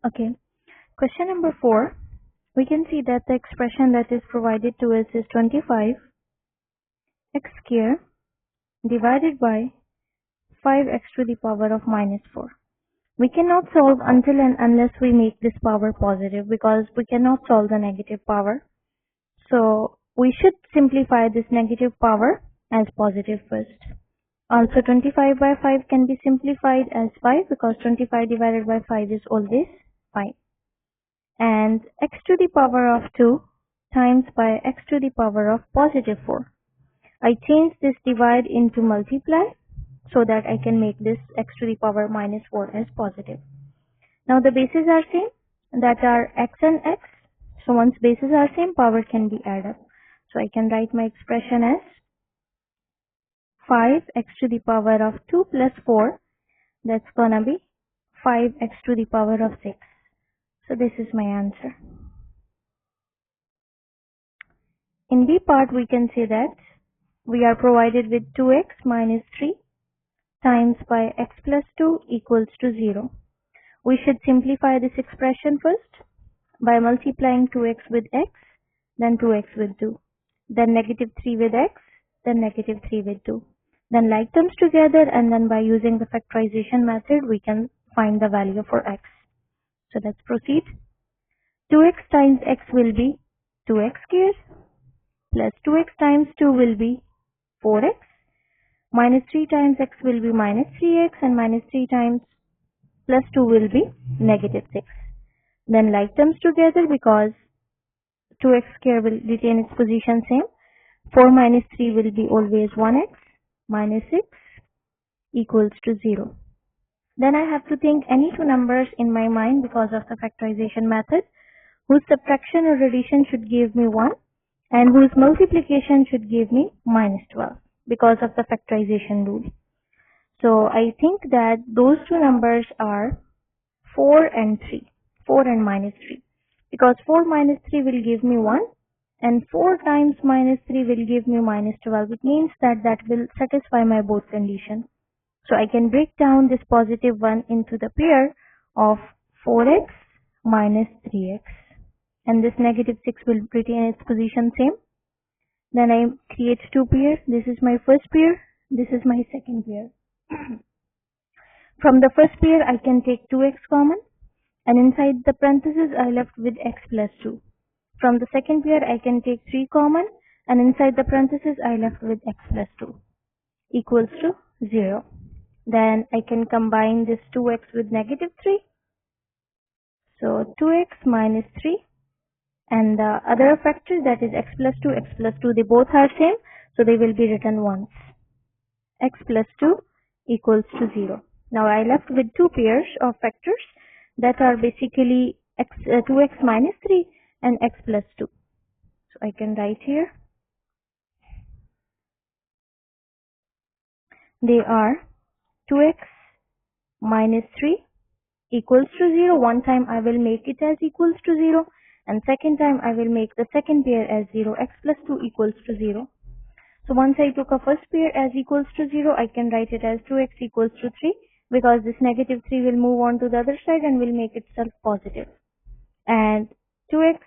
Okay. Question number 4. We can see that the expression that is provided to us is 25 x square divided by 5x to the power of minus 4. We cannot solve until and unless we make this power positive, because we cannot solve the negative power. So we should simplify this negative power as positive first. Also 25 by 5 can be simplified as 5, because 25 divided by 5 is always 5. And x to the power of 2 times by x to the power of positive 4. I change this divide into multiply so that I can make this x to the power minus 4 as positive. Now the bases are same, that are x and x. So once bases are same, power can be added up. So I can write my expression as 5x to the power of 2 plus 4. That's gonna be 5x to the power of 6. So this is my answer. In B part, we can say that we are provided with 2x minus 3 times by x plus 2 equals to 0. We should simplify this expression first by multiplying 2x with x, then 2x with 2, then negative 3 with x, then negative 3 with 2. Then like terms together, and then by using the factorization method, we can find the value for x. So let's proceed. 2x times x will be 2x squared, plus 2x times 2 will be 4x, minus 3 times x will be minus 3x, and minus 3 times plus 2 will be negative 6. Then like terms together, because 2x squared will retain its position same. 4 minus 3 will be always 1x, minus 6 equals to 0. Then I have to think any two numbers in my mind because of the factorization method, whose subtraction or addition should give me 1 and whose multiplication should give me minus 12 because of the factorization rule. So I think that those two numbers are 4 and 3, 4 and minus 3, because 4 minus 3 will give me 1 and 4 times minus 3 will give me minus 12. It means that that will satisfy my both condition. So I can break down this positive 1 into the pair of 4x minus 3x. And this negative 6 will retain its position same. Then I create two pairs. This is my first pair. This is my second pair. From the first pair, I can take 2x common. And inside the parentheses, I left with x plus 2. From the second pair, I can take 3 common. And inside the parentheses, I left with x plus 2 equals to 0. Then I can combine this 2x with negative 3. So 2x minus 3. And the other factor, that is x plus 2, they both are same. So they will be written once. X plus 2 equals to 0. Now I left with two pairs of factors that are basically 2x minus 3 and x plus 2. So I can write here. They are 2x minus 3 equals to 0. One time I will make it as equals to 0. And second time I will make the second pair as 0. X plus 2 equals to 0. So once I took a first pair as equals to 0, I can write it as 2x equals to 3, because this negative 3 will move on to the other side and will make itself positive. And 2x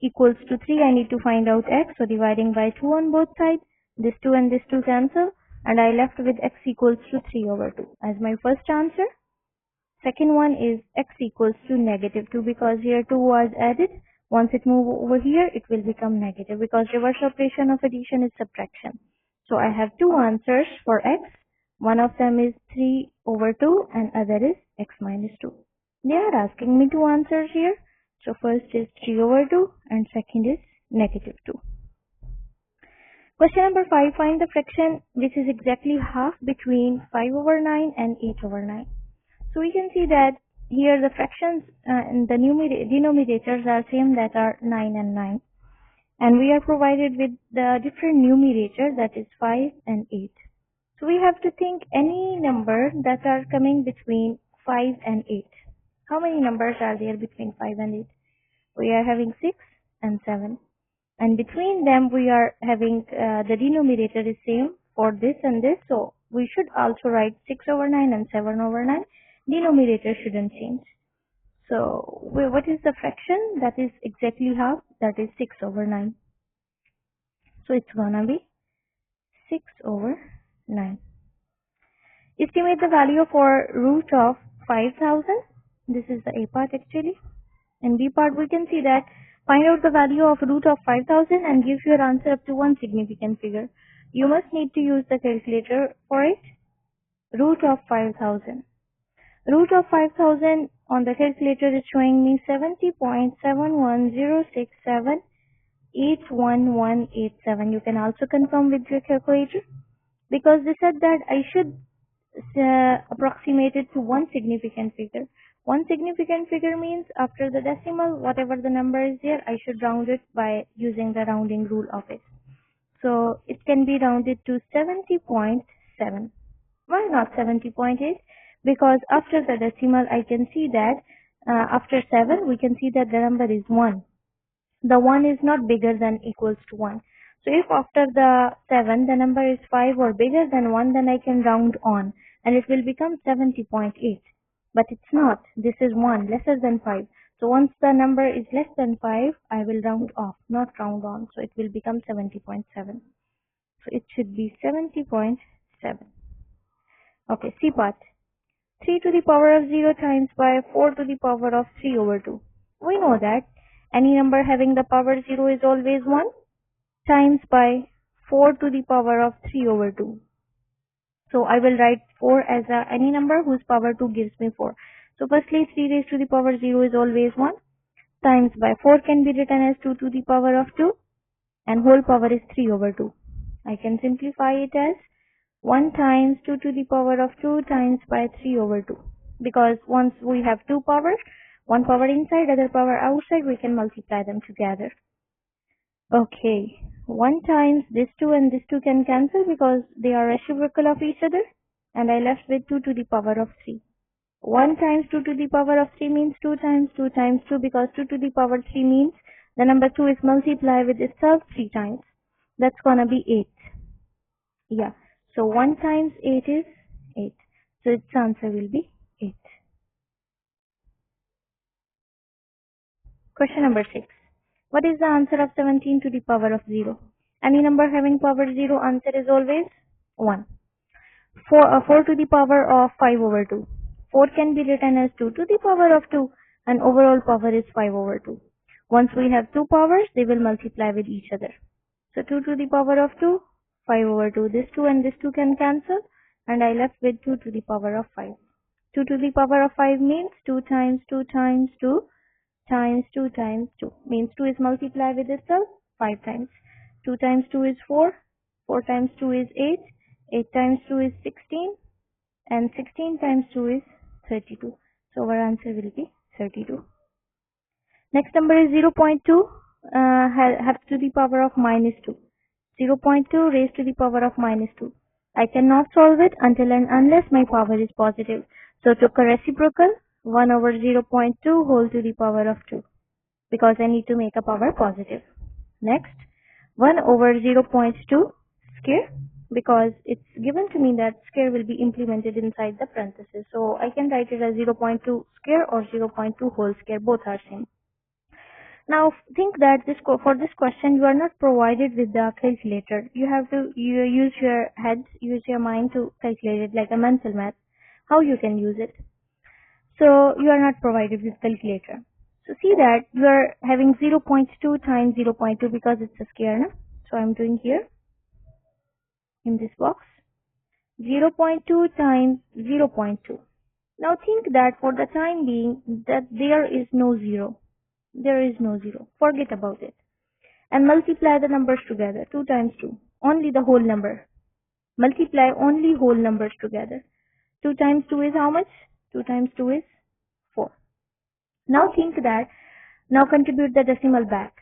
equals to 3, I need to find out x. So dividing by 2 on both sides, this 2 and this 2 cancel, and I left with x equals to 3 over 2 as my first answer. Second one is x equals to negative 2, because here 2 was added. Once it moves over here, it will become negative, because reverse operation of addition is subtraction. So I have two answers for x. One of them is 3 over 2 and other is x minus 2. They are asking me two answers here. So first is 3 over 2 and second is negative 2. Question number 5. Find the fraction which is exactly half between 5 over 9 and 8 over 9. So we can see that here the fractions and the denominators are same, that are 9 and 9. And we are provided with the different numerator, that is 5 and 8. So we have to think any number that are coming between 5 and 8. How many numbers are there between 5 and 8? We are having 6 and 7. And between them we are having the denominator is same for this and this. So we should also write 6 over 9 and 7 over 9. Denominator shouldn't change. So what is the fraction? That is exactly half. That is 6 over 9. So it's gonna be 6 over 9. Estimate the value for root of 5000. This is the A part actually. In B part we can see that find out the value of root of 5000 and give your answer up to one significant figure. You must need to use the calculator for it. Root of 5000. Root of 5000 on the calculator is showing me 70.71067811187. You can also confirm with your calculator because they said that I should approximate it to one significant figure. One significant figure means after the decimal, whatever the number is there, I should round it by using the rounding rule of it. So it can be rounded to 70.7. Why not 70.8? Because after the decimal, I can see that after 7, we can see that the number is 1. The 1 is not bigger than equals to 1. So if after the 7, the number is 5 or bigger than 1, then I can round on and it will become 70.8. But it's not. This is 1 lesser than 5. So once the number is less than 5, I will round off, not round on. So it will become 70.7. So it should be 70.7. Okay, C part. 3 to the power of 0 times by 4 to the power of 3 over 2. We know that any number having the power 0 is always 1 times by 4 to the power of 3 over 2. So I will write 4 as any number whose power 2 gives me 4. So firstly 3 raised to the power 0 is always 1 times by 4 can be written as 2 to the power of 2 and whole power is 3 over 2. I can simplify it as 1 times 2 to the power of 2 times by 3 over 2. Because once we have two powers, one power inside, other power outside, we can multiply them together. Okay, 1 times this 2 and this 2 can cancel because they are reciprocal of each other. And I left with 2 to the power of 3. 1 times 2 to the power of 3 means 2 times 2 times 2 because 2 to the power 3 means the number 2 is multiplied with itself 3 times. That's gonna be 8. Yeah. So 1 times 8 is 8. So its answer will be 8. Question number 6. What is the answer of 17 to the power of 0? Any number having power 0, answer is always 1. 4 to the power of 5 over 2. 4 can be written as 2 to the power of 2 and overall power is 5 over 2. Once we have two powers, they will multiply with each other. So 2 to the power of 2, 5 over 2. This 2 and this 2 can cancel and I left with 2 to the power of 5. 2 to the power of 5 means 2 times 2 times 2 times 2 times 2. Means 2 is multiplied with itself 5 times. 2 times 2 is 4. 4 times 2 is 8. 8 times 2 is 16. And 16 times 2 is 32. So our answer will be 32. Next number is 0.2 have to the power of minus 2. 0.2 raised to the power of minus 2. I cannot solve it until and unless my power is positive. So took a reciprocal 1 over 0.2 whole to the power of 2 because I need to make a power positive. Next 1 over 0.2 square because it's given to me that square will be implemented inside the parenthesis. So I can write it as 0.2 square or 0.2 whole square. Both are same. Now think that for this question you are not provided with the calculator. You have to use your head, use your mind to calculate it like a mental math. How you can use it? So you are not provided with calculator. So see that you are having 0.2 times 0.2 because it's a square. No? So I'm doing here in this box 0.2 times 0.2. Now think that for the time being that there is no 0. There is no 0. Forget about it. And multiply the numbers together. 2 times 2. Only the whole number. Multiply only whole numbers together. 2 times 2 is how much? 2 times 2 is 4. Now think that, now contribute the decimal back.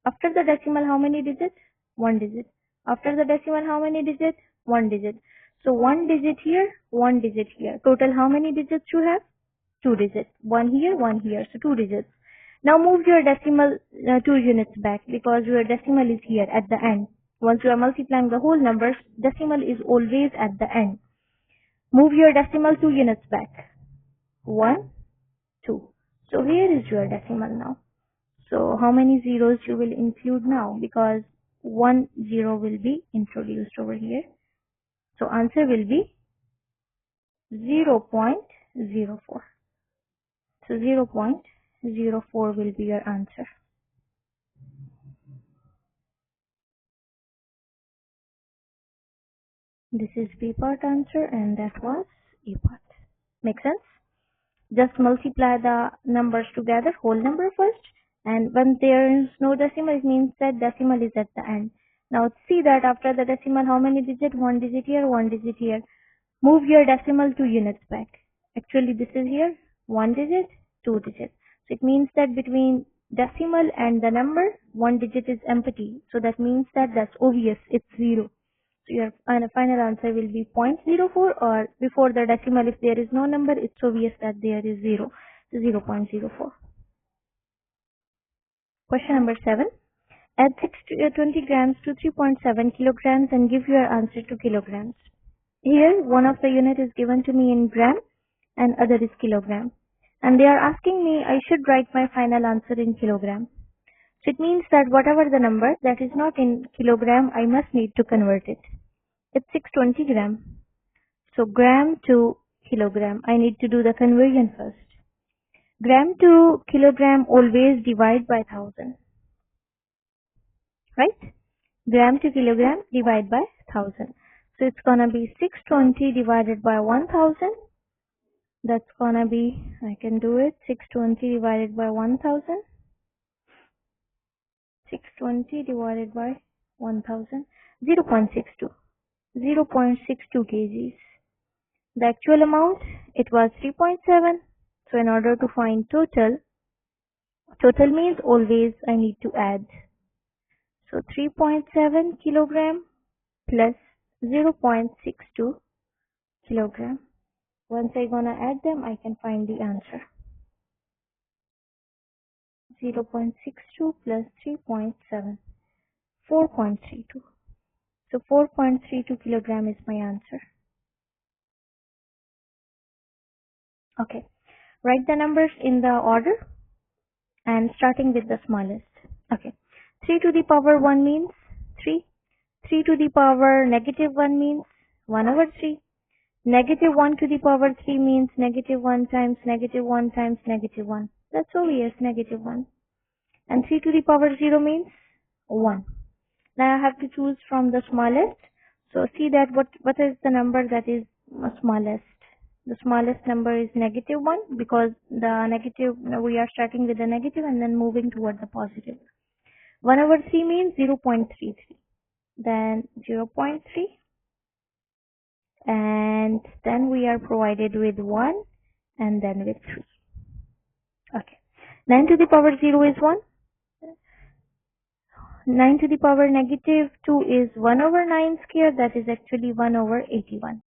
After the decimal, how many digits? 1 digit. After the decimal, how many digits? 1 digit. So 1 digit here, 1 digit here. Total how many digits you have? 2 digits. 1 here, 1 here. So 2 digits. Now move your decimal 2 units back because your decimal is here at the end. Once you are multiplying the whole numbers, decimal is always at the end. Move your decimal 2 units back. 1, 2. So here is your decimal now. So how many zeros you will include now? Because 1 0 will be introduced over here. So answer will be 0.04. So 0.04 will be your answer. This is B part answer and that was A part. Make sense? Just multiply the numbers together, whole number first, and when there is no decimal, it means that decimal is at the end. Now see that after the decimal, how many digits? One digit here, one digit here. Move your decimal 2 units back. Actually, this is here, 1 digit, 2 digits. So it means that between decimal and the number, 1 digit is empty. So that means that that's obvious, it's 0. So your final answer will be 0.04, or before the decimal, if there is no number, it's obvious that there is 0. So 0.04. Question number 7. Add 20 grams to 3.7 kilograms and give your answer to kilograms. Here, one of the unit is given to me in gram and other is kilogram. And they are asking me I should write my final answer in kilogram. So it means that whatever the number that is not in kilogram, I must need to convert it. It's 620 gram. So gram to kilogram, I need to do the conversion first. Gram to kilogram always divide by 1000. Right? Gram to kilogram divide by 1000. So it's gonna be 620 divided by 1000. That's gonna be, I can do it, 620 divided by 1000. 620 divided by 1000. 0.62. 0.62 kgs. The actual amount, it was 3.7. So in order to find total means always I need to add. So 3.7 kilogram plus 0.62 kilogram. Once I gonna add them, I can find the answer. 0.62 plus 3.7, 4.32. So 4.32 kilogram is my answer. Okay. Write the numbers in the order and starting with the smallest. Okay. 3 to the power 1 means 3. 3 to the power negative 1 means 1 over 3. Negative 1 to the power 3 means negative 1 times negative 1 times negative 1. That's obvious, negative 1. And 3 to the power 0 means 1. Now I have to choose from the smallest. So see that what is the number that is smallest. The smallest number is negative 1 because the negative, we are starting with the negative and then moving toward the positive. 1 over 3 means 0.33. Then 0.3. And then we are provided with 1 and then with 3. Okay. 9 to the power 0 is 1. 9 to the power negative 2 is 1 over 9 square. That is actually 1 over 81.